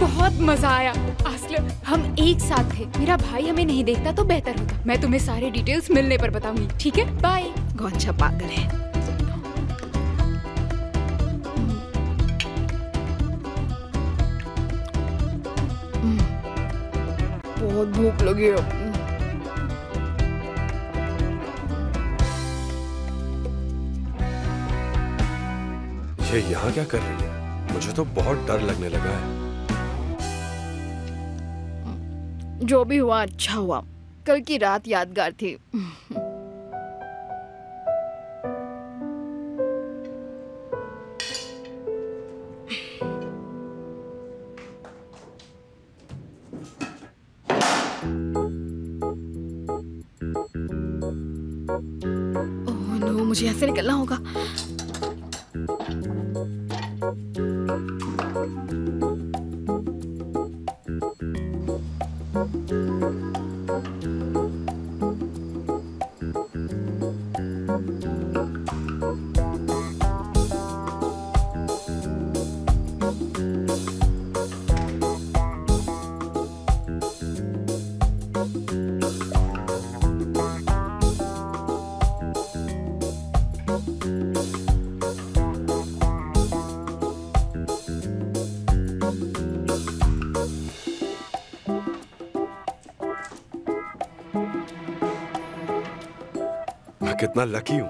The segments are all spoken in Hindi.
बहुत मजा आया। आस्ल, हम एक साथ थे। मेरा भाई हमें नहीं देखता तो बेहतर होता। मैं तुम्हें सारे डिटेल्स मिलने पर बताऊंगी, ठीक है? बाय। गौंचा पागल है। बहुत भूख लगी है। ये यहाँ क्या कर रही है? मुझे तो बहुत डर लगने लगा है। जो भी हुआ अच्छा हुआ। कल की रात यादगार थी। ओह नो, मुझे यहाँ से निकलना होगा। कितना लकी हूं।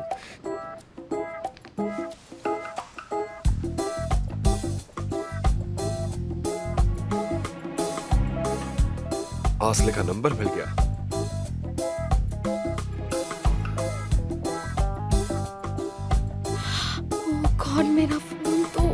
आस्ले का नंबर मिल गया। ओह गॉड, मेरा फोन तो।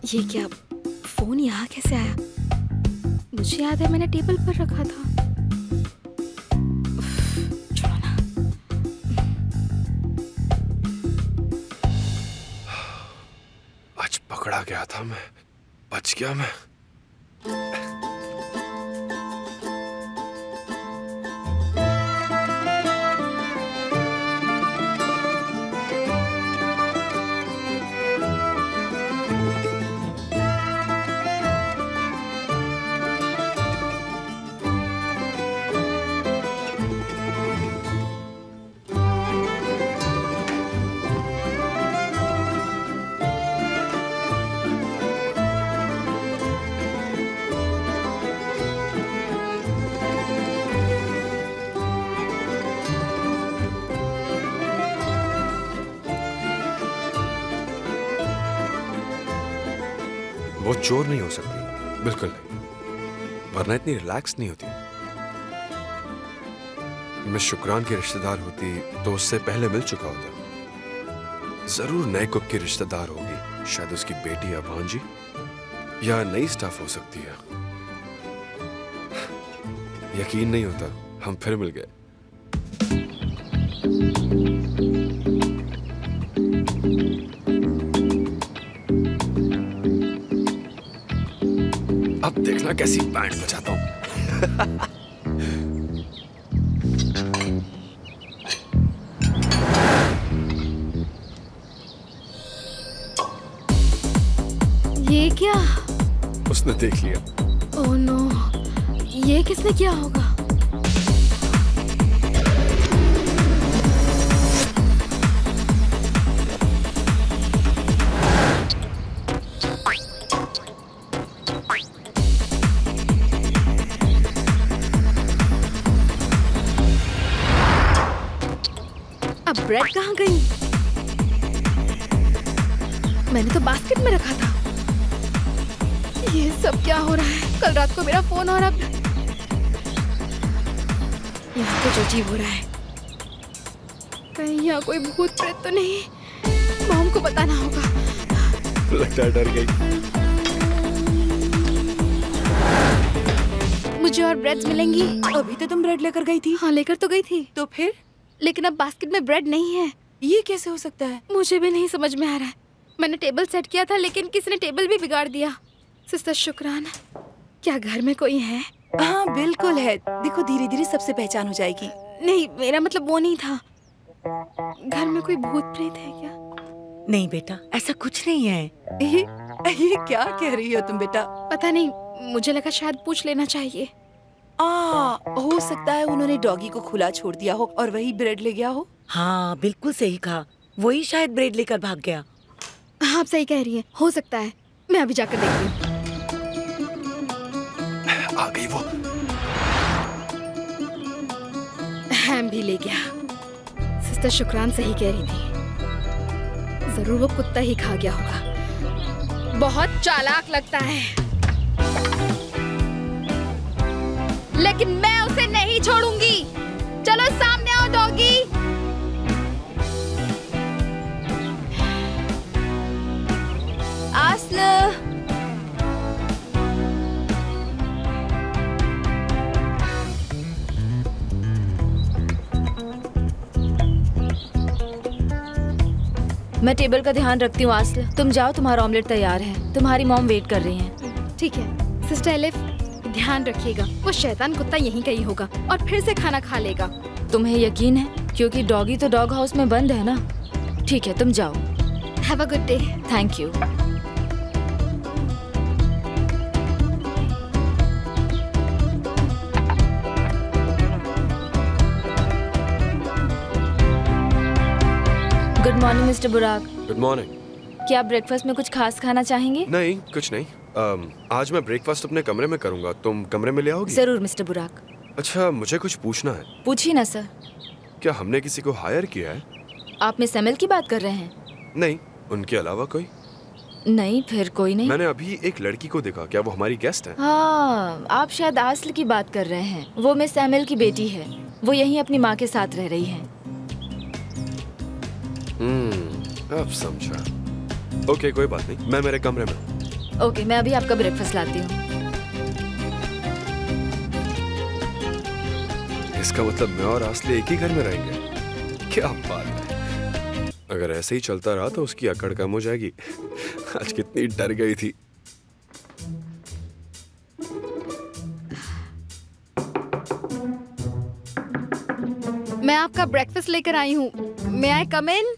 ये क्या, फोन यहाँ कैसे आया? मुझे याद है मैंने टेबल पर रखा था। छोड़ो ना। आज पकड़ा गया था मैं, बच गया मैं। वो चोर नहीं हो सकती, बिल्कुल नहीं, वरना इतनी रिलैक्स नहीं होती। मैं शुक्रान की रिश्तेदार होती तो उससे पहले मिल चुका होता। जरूर नए कुक की रिश्तेदार होगी, शायद उसकी बेटी या भांजी, या नई स्टाफ हो सकती है। यकीन नहीं होता हम फिर मिल गए। अब देखना कैसी बैंड बजाता हूं। ये क्या? उसने देख लिया। ओह नो, ये किसने किया होगा? अब ब्रेड कहाँ गई? मैंने तो बास्केट में रखा था। ये सब क्या हो रहा है? कल रात को मेरा फोन और अब यहाँ कुछ अजीब हो रहा है। कहीं यहाँ कोई भूत प्रेत तो नहीं? मॉम को बताना होगा। लगता है डर गई। मुझे और ब्रेड्स मिलेंगी? अभी तो तुम ब्रेड लेकर गई थी। हाँ, लेकर तो गई थी। तो फिर? लेकिन अब बास्केट में ब्रेड नहीं है। ये कैसे हो सकता है? मुझे भी नहीं समझ में आ रहा है। मैंने टेबल सेट किया था लेकिन किसी ने टेबल भी बिगाड़ दिया। सिस्टर शुक्राना, क्या घर में कोई है? हाँ बिल्कुल है। देखो धीरे धीरे सबसे पहचान हो जाएगी। नहीं, मेरा मतलब वो नहीं था। घर में कोई भूत प्रेत है क्या? नहीं बेटा, ऐसा कुछ नहीं है। ये क्या कह रही हो तुम बेटा? पता नहीं, मुझे लगा शायद पूछ लेना चाहिए। हो सकता है उन्होंने डॉगी को खुला छोड़ दिया हो और वही ब्रेड ले गया हो। हाँ बिल्कुल सही कहा, वही शायद ब्रेड लेकर भाग गया। हाँ, आप सही कह रही हैं, हो सकता है। मैं अभी जाकर देखती हूँ। आ गई वो। हैम भी ले गया। सिस्टर शुक्रान सही कह रही थी, जरूर वो कुत्ता ही खा गया होगा। बहुत चालाक लगता है, लेकिन मैं उसे नहीं छोड़ूंगी। चलो सामने आओ डॉगी। आस्ल, मैं टेबल का ध्यान रखती हूँ। आस्ल, तुम जाओ, तुम्हारा ऑमलेट तैयार है। तुम्हारी मॉम वेट कर रही हैं। ठीक है। सिस्टर एलिफ, ध्यान रखिएगा, वो शैतान कुत्ता यहीं कहीं होगा और फिर से खाना खा लेगा। तुम्हें यकीन है? क्योंकि डॉगी तो डॉग हाउस में बंद है ना। ठीक है, तुम जाओ। Have a good day. Thank you. Good morning mister Burak. Good morning. क्या आप ब्रेकफास्ट में कुछ खास खाना चाहेंगे? नहीं, कुछ नहीं। आज मैं ब्रेकफास्ट अपने कमरे में करूंगा। तुम कमरे में ले आओगी? जरूर मिस्टर बुराक। अच्छा, मुझे कुछ पूछना है। पूछिए ना सर। क्या हमने किसी को हायर किया है? आप मिस एमिल की बात कर रहे हैं? नहीं, उनके अलावा कोई? नहीं, फिर कोई नहीं। मैंने अभी एक लड़की को देखा। क्या वो हमारी गेस्ट है? हाँ, आप शायद आस्ल की बात कर रहे हैं। वो मिस एमिल की बेटी है। वो यहीं अपनी माँ के साथ रह रही है। अब समझा। ओके, कोई बात नहीं, मैं मेरे कमरे में हूँ। ओके, मैं अभी आपका ब्रेकफास्ट लाती हूँ। इसका मतलब मैं और आस्ले एक ही घर में रहेंगे? क्या बात है। अगर ऐसे ही चलता रहा तो उसकी अकड़ कम हो जाएगी। आज कितनी डर गई थी। मैं आपका ब्रेकफास्ट लेकर आई हूँ। मे आई कम इन?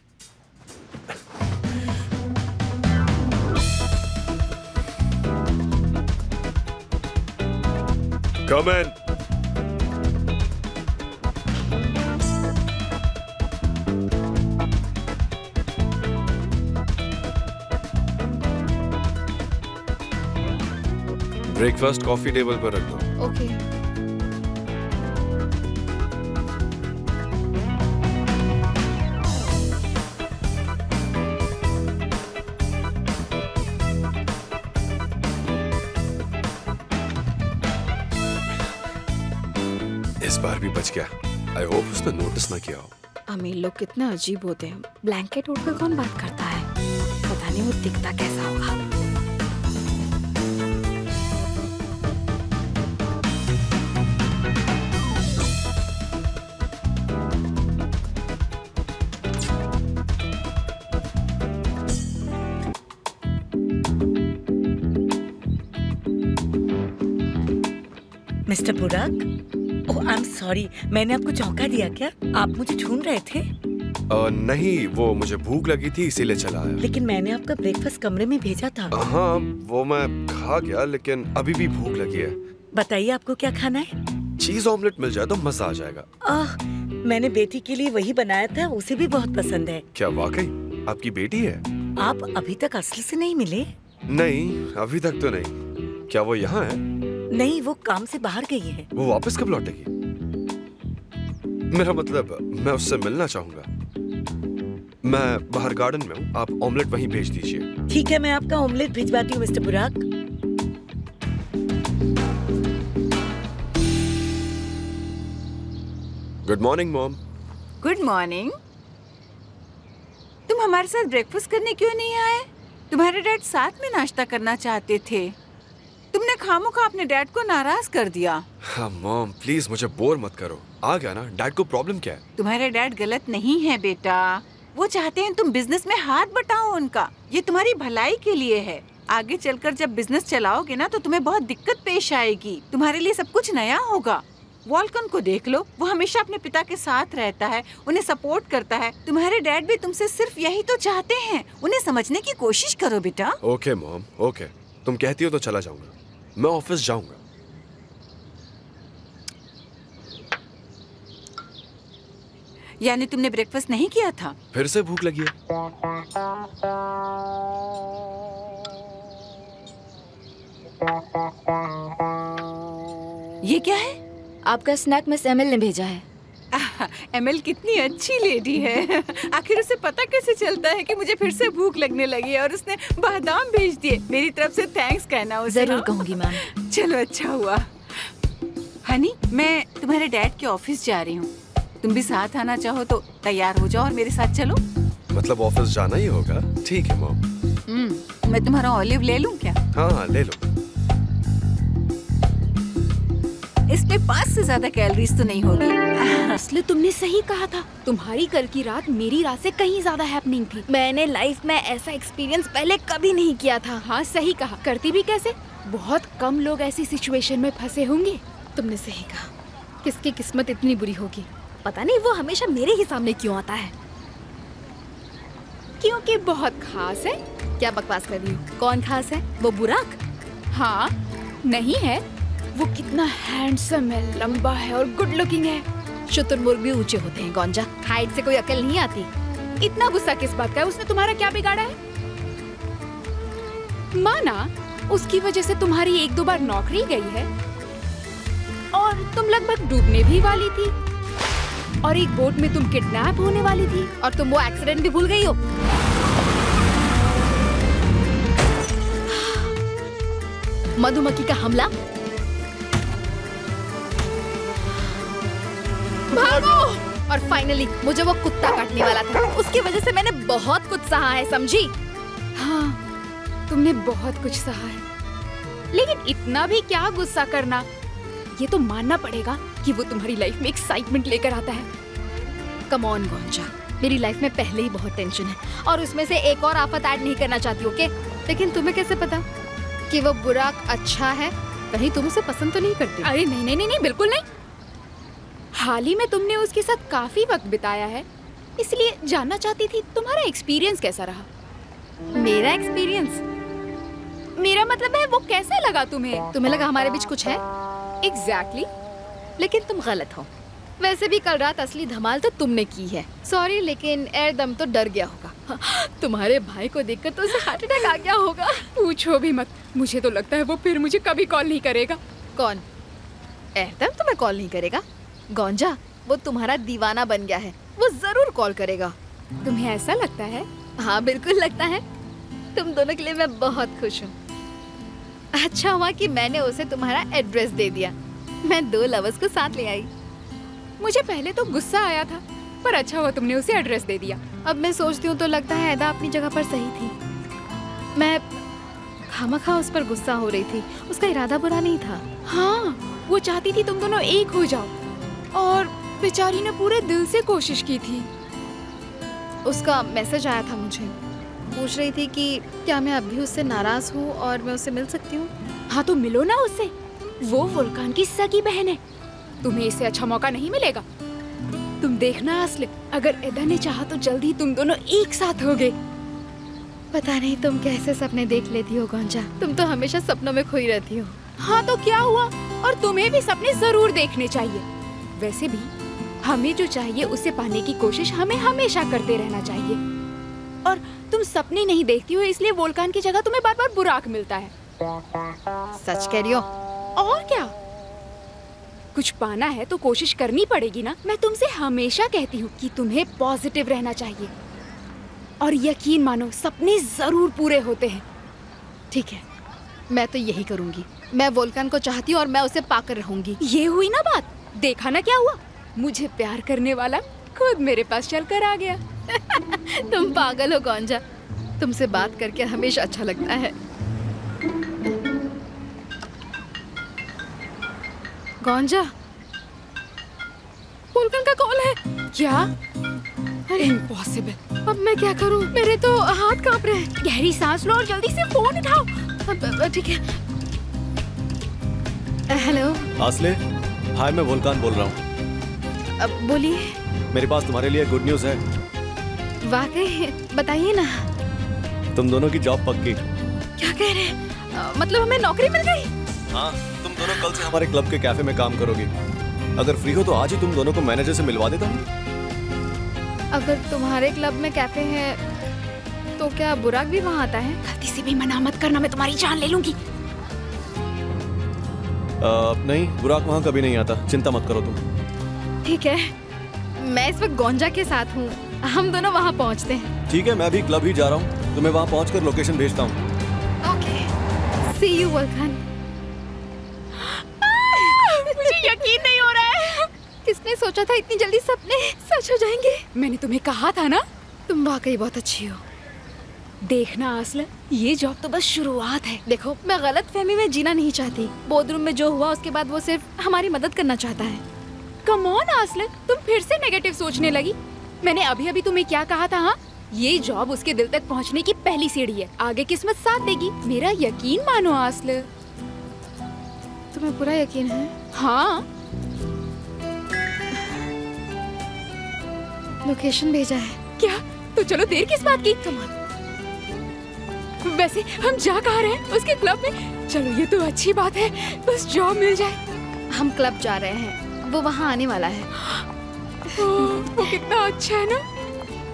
Come in. Breakfast coffee table पर रख दो। ओके। इस बार भी बच गया। आई होप उसने नोटिस ना किया हो। अमीर लोग कितने अजीब होते हैं। ब्लैंकेट उड़कर कौन बात करता है? पता नहीं वो दिखता कैसा होगा। मिस्टर बुराक, ओह आई एम सॉरी, मैंने आपको चौंका दिया क्या? आप मुझे ढूंढ रहे थे? नहीं, वो मुझे भूख लगी थी इसीलिए चला आया। लेकिन मैंने आपका ब्रेकफास्ट कमरे में भेजा था। हाँ, वो मैं खा गया, लेकिन अभी भी भूख लगी है। बताइए आपको क्या खाना है? चीज ऑमलेट मिल जाए तो मजा आ जाएगा। मैंने बेटी के लिए वही बनाया था, उसे भी बहुत पसंद है। क्या वाकई आपकी बेटी है? आप अभी तक असल से नहीं मिले? नहीं, अभी तक तो नहीं। क्या वो यहाँ है? नहीं, वो काम से बाहर गई है। वो वापस कब लौटेगी? मेरा मतलब मैं उससे मिलना चाहूंगा। मैं बाहर गार्डन में हूँ, आप ऑमलेट वहीं भेज दीजिए। ठीक है, मैं आपका ऑमलेट भिजवाती हूँ mister Burak. Good morning mom. Good morning. तुम हमारे साथ ब्रेकफास्ट करने क्यों नहीं आए? तुम्हारे डैड साथ में नाश्ता करना चाहते थे। तुमने खामोखा अपने डैड को नाराज कर दिया। हाँ मॉम, प्लीज मुझे बोर मत करो। आ गया ना, डैड को प्रॉब्लम क्या है? तुम्हारे डैड गलत नहीं है बेटा। वो चाहते हैं तुम बिजनेस में हाथ बटाओ उनका। ये तुम्हारी भलाई के लिए है। आगे चलकर जब बिजनेस चलाओगे ना तो तुम्हें बहुत दिक्कत पेश आएगी। तुम्हारे लिए सब कुछ नया होगा। वॉल्कन को देख लो, वो हमेशा अपने पिता के साथ रहता है, उन्हें सपोर्ट करता है। तुम्हारे डैड भी तुमसे सिर्फ यही तो चाहते हैं। उन्हें समझने की कोशिश करो बेटा। ओके मॉम, ओके, तुम कहती हो तो चला जाऊंगा। मैं ऑफिस जाऊंगा। यानी तुमने ब्रेकफास्ट नहीं किया था? फिर से भूख लगी है। ये क्या है? आपका स्नैक मिस एमिल ने भेजा है। एमिल कितनी अच्छी लेडी है। आखिर उसे पता कैसे चलता है कि मुझे फिर से भूख लगने लगी है और उसने बादाम भेज दिए। मेरी तरफ से थैंक्स कहना उसे। जरूर कहूंगी मैम। चलो अच्छा हुआ। हनी, मैं तुम्हारे डैड के ऑफिस जा रही हूँ। तुम भी साथ आना चाहो तो तैयार हो जाओ और मेरे साथ चलो। मतलब ऑफिस जाना ही होगा? ठीक है मॉम। मैं तुम्हारा ऑलिव ले लूँ क्या? हाँ ले लो। इसमें 5 से ज्यादा कैलोरीज तो नहीं होगी। इसलिए तुमने सही कहा था। तुम्हारी कल की रात मेरी रात से कहीं ज्यादा हैपनिंग थी। मैंने लाइफ में ऐसा एक्सपीरियंस पहले कभी नहीं किया था। हाँ सही कहा। करती भी कैसे? बहुत कम लोग ऐसी सिचुएशन में फंसे होंगे। तुमने सही कहा। किसकी किस्मत इतनी बुरी होगी? पता नहीं वो हमेशा मेरे ही सामने क्यों आता है। क्योंकि बहुत खास है। क्या बकवास कर रही हो? कौन खास है? वो बुराक? हाँ नहीं है। वो कितना हैंडसम है, लंबा है और गुड लुकिंग है। शुतुरमुर्ग भी ऊंचे होते हैं गौंजा। हाइट से कोई अकल नहीं आती। इतना गुस्सा किस बात का है? उसने तुम्हारा क्या बिगाड़ा है? माना उसकी वजह से तुम्हारी 1-2 बार नौकरी गई है और तुम लगभग डूबने भी वाली थी और एक बोट में तुम किडनैप होने वाली थी और तुम वो एक्सीडेंट भी भूल गई हो। मधुमक्खी का हमला। भागो! और फाइनली मुझे वो कुत्ता काटने वाला था। उसकी वजह से मैंने बहुत कुछ सहा है, समझी? हाँ तुमने बहुत कुछ सहा है, लेकिन इतना भी क्या गुस्सा करना। ये तो मानना पड़ेगा कि वो तुम्हारी लाइफ में एक्साइटमेंट लेकर आता है। कम ऑन गोंजा, मेरी लाइफ में पहले ही बहुत टेंशन है और उसमें से एक और आफत ऐड नहीं करना चाहती, ओके? लेकिन तुम्हें कैसे पता कि वो बुराक अच्छा है? कहीं तुम उसे पसंद तो नहीं करती? अरे नहीं नहीं नहीं, नहीं बिल्कुल नहीं। हाल ही में तुमने उसके साथ काफी वक्त बिताया है, इसलिए जानना चाहती थी तुम्हारा एक्सपीरियंस कैसा रहा। मेरा एक्सपीरियंस? मेरा मतलब है वो कैसा लगा तुम्हें? तुम्हें लगा हमारे बीच कुछ है? एग्जैक्टली, लेकिन तुम गलत हो। वैसे भी कल रात असली धमाल तो तुमने की है। सॉरी, लेकिन एयरदम तो डर गया होगा। तुम्हारे भाई को देखकर तो उसे हार्ट अटैक आ गया होगा। पूछो भी मत, मुझे तो लगता है वो फिर मुझे कभी कॉल नहीं करेगा। कौन? एयरदम तुम्हें कॉल नहीं करेगा? गौंजा, वो तुम्हारा दीवाना बन गया है, वो जरूर कॉल करेगा। तुम्हें ऐसा लगता है? हाँ बिल्कुल लगता है। तुम दोनों के लिए मैं बहुत खुश हूँ। अच्छा हुआ कि मैंने उसे तुम्हारा एड्रेस दे दिया। मैं 2 लवर्स को साथ ले आई। मुझे पहले तो गुस्सा आया था, पर अच्छा हुआ तुमने उसे एड्रेस दे दिया। अब मैं सोचती हूँ तो लगता है एदा अपनी जगह पर सही थी। मैं खामखा उस पर गुस्सा हो रही थी। उसका इरादा बुरा नहीं था। हाँ, वो चाहती थी तुम दोनों एक हो जाओ और बेचारी ने पूरे दिल से कोशिश की थी। उसका मैसेज आया था मुझे, पूछ रही थी कि क्या मैं अब भी उससे नाराज हूँ और मैं उससे मिल सकती हूँ। हाँ तो मिलो ना उससे, वो वुल्कान की सगी बहन है। तुम्हें इससे अच्छा मौका नहीं मिलेगा। तुम देखना असली, अगर एदा ने चाहा तो जल्दी तुम दोनों एक साथ होगे। पता नहीं तुम कैसे सपने देख लेती हो गौंजा, तुम तो हमेशा सपनों में खोई रहती हो। हाँ तो क्या हुआ, और तुम्हें भी सपने जरूर देखने चाहिए। वैसे भी हमें जो चाहिए उसे पाने की कोशिश हमें हमेशा करते रहना चाहिए। और तुम सपने नहीं देखती हो, इसलिए वोल्कान की जगह तुम्हें बार बार बुराक मिलता है। सच कह रही हो? और क्या, कुछ पाना है तो कोशिश करनी पड़ेगी ना। मैं तुमसे हमेशा कहती हूँ कि तुम्हें पॉजिटिव रहना चाहिए। और यकीन मानो सपने जरूर पूरे होते हैं। ठीक है, मैं तो यही करूंगी। मैं वोल्कान को चाहती हूँ और मैं उसे पाकर रहूंगी। ये हुई ना बात, देखा ना क्या हुआ? मुझे प्यार करने वाला खुद मेरे पास चलकर आ गया। तुम पागल हो गोंजा, तुमसे बात करके हमेशा अच्छा लगता है। गोंजा, वोल्कान का कॉल है क्या? अरे इम्पॉसिबल, अब मैं क्या करूं? मेरे तो हाथ कांप रहे हैं। गहरी सांस लो और जल्दी से फोन उठाओ। ठीक है। हेलो आसले, हाय, मैं वोल्कान बोल रहा हूँ। अब बोलिए। मेरे पास तुम्हारे लिए गुड न्यूज़ है। वाकई? बताइए ना। तुम दोनों की जॉब पक्की। क्या कह रहे हैं? मतलब हमें नौकरी मिल गई? हाँ, तुम दोनों कल से हमारे क्लब के कैफे में काम करोगी। अगर फ्री हो तो आज ही तुम दोनों को मैनेजर से मिलवा देता हूँ। अगर तुम्हारे क्लब में कैफे है तो क्या बुराक भी वहाँ आता है? गलती से भी मना मत करना, मैं तुम्हारी जान ले लूंगी। नहीं, बुराक वहाँ कभी नहीं आता, चिंता मत करो तुम। ठीक है, मैं इस वक्त गोंजा के साथ हूँ, हम दोनों वहाँ पहुँचते हैं। ठीक है, मैं भी क्लब ही जा रहा हूँ, तुम्हें वहाँ पहुँचकर लोकेशन भेजता हूँ। Okay, see you Volkan. मुझे यकीन नहीं हो रहा है। किसने सोचा था इतनी जल्दी सपने सच हो जाएंगे? मैंने तुम्हें कहा था ना, तुम वाकई बहुत अच्छी हो। देखना आसला, ये जॉब तो बस शुरुआत है। देखो, मैं गलत फहमी में जीना नहीं चाहती। बोर्डरूम में जो हुआ उसके बाद वो सिर्फ हमारी मदद करना चाहता है। कम ऑन आसला, तुम फिर से नेगेटिव सोचने लगी। मैंने अभी अभी तुम्हें क्या कहा था? हाँ, ये जॉब उसके दिल तक पहुंचने की पहली सीढ़ी है, आगे किस्मत साथ देगी। मेरा यकीन मानो आसला। तुम्हें पूरा यकीन है? हाँ। लोकेशन भेजा है क्या? तो चलो, देर किस बात की? Come on. वैसे हम जा कहाँ रहे हैं? उसके क्लब में। चलो, ये तो अच्छी बात है, बस जॉब मिल जाए। हम क्लब जा रहे हैं, वो वहाँ आने वाला है। वो कितना अच्छा है ना।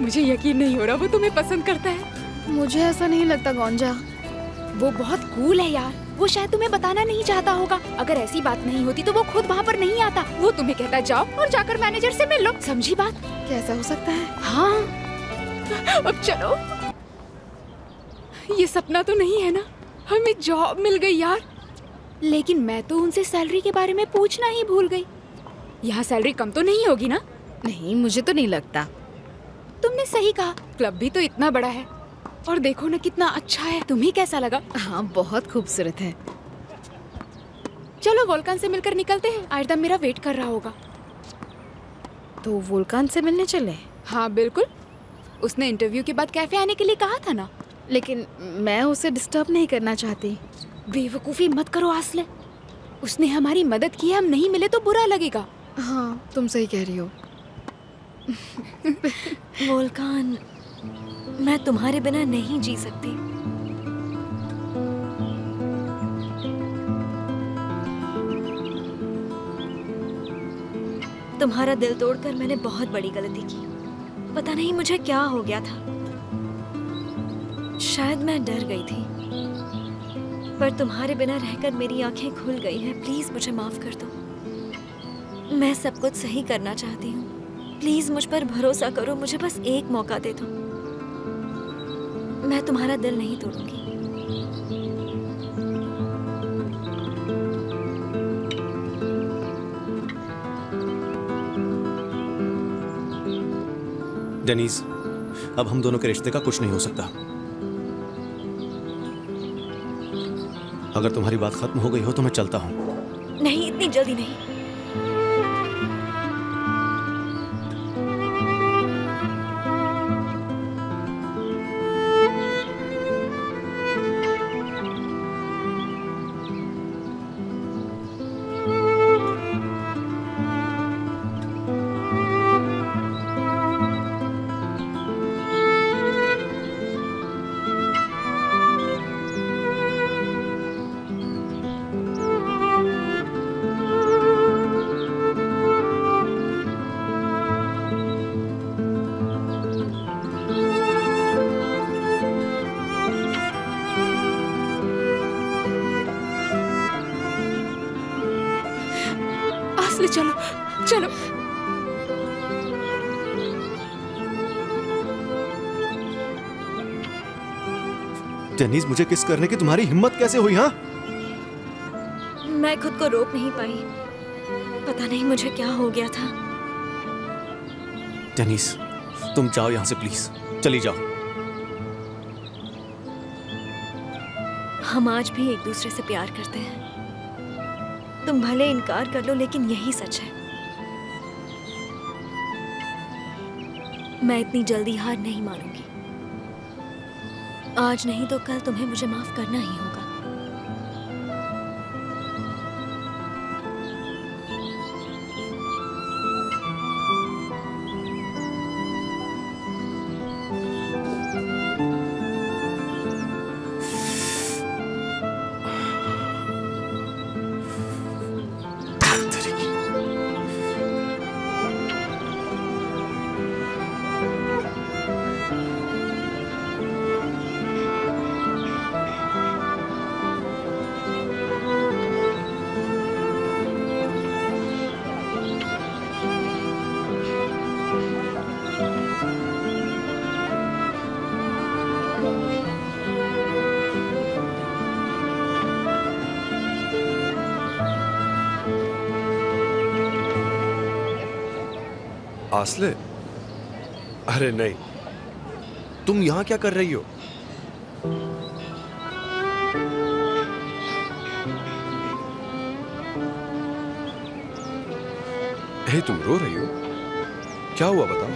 मुझे यकीन नहीं हो रहा वो तुम्हें पसंद करता है। मुझे ऐसा नहीं लगता गोंजा, वो बहुत कूल है यार। वो शायद तुम्हें बताना नहीं चाहता होगा। अगर ऐसी बात नहीं होती तो वो खुद वहाँ पर नहीं आता। वो तुम्हें कहता जाओ और जाकर मैनेजर से मिल लो। समझी बात? कैसा हो सकता है? हाँ, अब चलो। ये सपना तो नहीं है ना? हमें जॉब मिल गई यार। लेकिन मैं तो उनसे सैलरी के बारे में पूछना ही भूल गई। यहाँ सैलरी कम तो नहीं होगी ना? नहीं, मुझे तो नहीं लगता। तुमने सही कहा, क्लब भी तो इतना बड़ा है और देखो ना कितना अच्छा है। तुम्हें कैसा लगा? हाँ, बहुत खूबसूरत है। चलो वोल्कान से मिलकर निकलते हैं, आयरदा मेरा वेट कर रहा होगा। तो वोल्कान से मिलने चले? हाँ बिल्कुल, उसने इंटरव्यू के बाद कैफे आने के लिए कहा था ना। लेकिन मैं उसे डिस्टर्ब नहीं करना चाहती। बेवकूफ़ी मत करो आसले, उसने हमारी मदद की है, हम नहीं मिले तो बुरा लगेगा। हाँ, तुम सही कह रही हो। वोल्कान, मैं तुम्हारे बिना नहीं जी सकती। तुम्हारा दिल तोड़कर मैंने बहुत बड़ी गलती की। पता नहीं मुझे क्या हो गया था। शायद मैं डर गई थी, पर तुम्हारे बिना रहकर मेरी आंखें खुल गई हैं। प्लीज मुझे माफ कर दो। मैं सब कुछ सही करना चाहती हूँ। प्लीज मुझ पर भरोसा करो, मुझे बस एक मौका दे दो। मैं तुम्हारा दिल नहीं तोड़ूंगी। डेनीज, अब हम दोनों के रिश्ते का कुछ नहीं हो सकता। अगर तुम्हारी बात खत्म हो गई हो तो मैं चलता हूँ। नहीं, इतनी जल्दी नहीं। चलो चलो। जनीस, मुझे किस करने की तुम्हारी हिम्मत कैसे हुई? हाँ, मैं खुद को रोक नहीं पाई। पता नहीं मुझे क्या हो गया था। जनीस, तुम जाओ यहाँ से प्लीज, चली जाओ। हम आज भी एक दूसरे से प्यार करते हैं। तुम भले इनकार कर लो, लेकिन यही सच है। मैं इतनी जल्दी हार नहीं मानूंगी। आज नहीं तो कल तुम्हें मुझे माफ करना ही होगा। आसले, अरे नहीं, तुम यहां क्या कर रही हो? हे, तुम रो रही हो? क्या हुआ बताओ।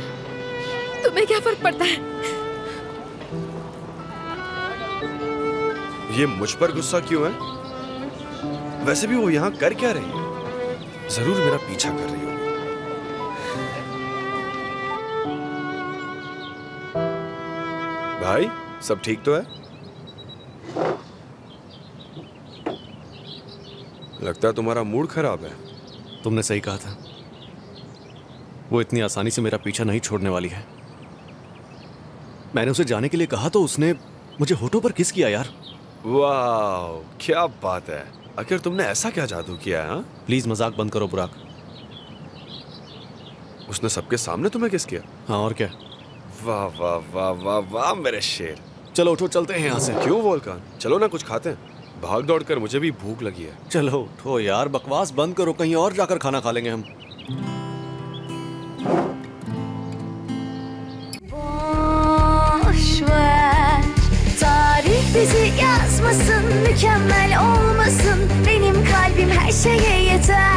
तुम्हें क्या फर्क पड़ता है? ये मुझ पर गुस्सा क्यों है? वैसे भी वो यहां कर क्या रही है? जरूर मेरा पीछा कर रही होगी। भाई, सब ठीक तो है? लगता है तुम्हारा मूड खराब है। तुमने सही कहा था, वो इतनी आसानी से मेरा पीछा नहीं छोड़ने वाली है। मैंने उसे जाने के लिए कहा तो उसने मुझे होठों पर किस किया यार। वाह, क्या बात है। आखिर तुमने ऐसा क्या जादू किया है? प्लीज मजाक बंद करो बुराक। उसने सबके सामने तुम्हें किस किया? हाँ, और क्या। वाह वाह वाह वाह वाह मेरे शेर। चलो उठो, चलते हैं यहाँ से। क्यों वोल्कान, चलो ना कुछ खाते हैं। भाग दौड़ कर मुझे भी भूख लगी है। चलो उठो यार, बकवास बंद करो, कहीं और जाकर खाना खा लेंगे हम। Boş ver, tarih bizi yazmasın, mükemmel olmasın. Benim kalbim her şeye yeter.